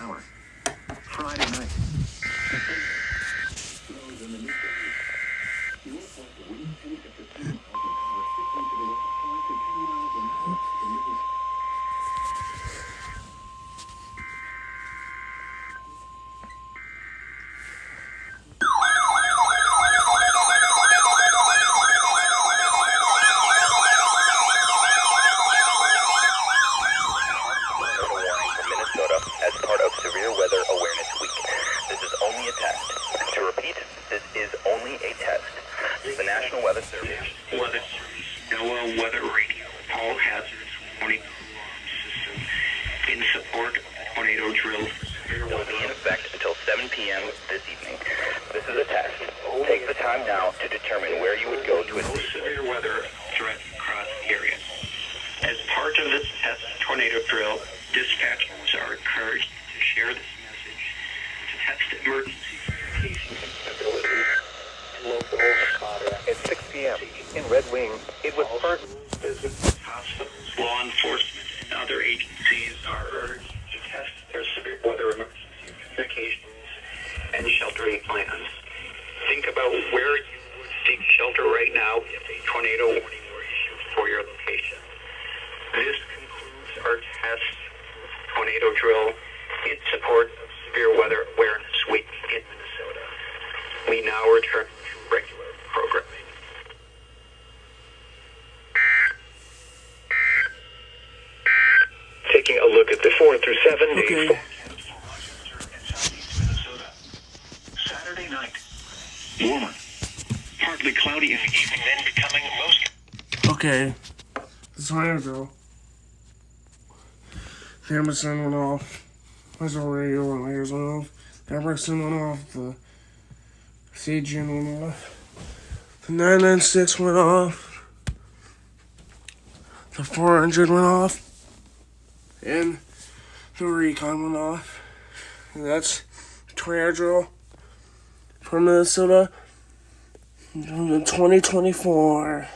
hour. Friday night. As part of Severe Weather Awareness Week. This is only a test. To repeat, this is only a test. The National Weather Service. Weather Service. NOAA Weather Radio. All hazards warning alarm system in support of tornado drill. Will be in effect until 7 p.m. this evening. This is a test. Take the time now to determine where you would go to assist. Severe weather threat across the area. As part of this test tornado drill, dispatchers are encouraged to share this message to test emergency communication abilities to local At 6 p.m. in Red Wing, it was first. Hospitals, law enforcement, and other agencies are urged to test their severe weather emergency communications and sheltering plans. Think about where you would seek shelter right now if a tornado warning were issued for your location. This concludes our test tornado drill in support of Severe Weather Awareness Week in Minnesota. We now return to regular programming. Taking a look at the 4 through 7 days. Okay. Saturday night. Warmer. Partly cloudy in the evening, then becoming most. Okay. This time ago. The Emerson went off. My radio and layers went off. The Emerson went off. The CGN went off. The 996 went off. The 400 went off. And the Recon went off. And that's the tornado drill from Minnesota in 2024.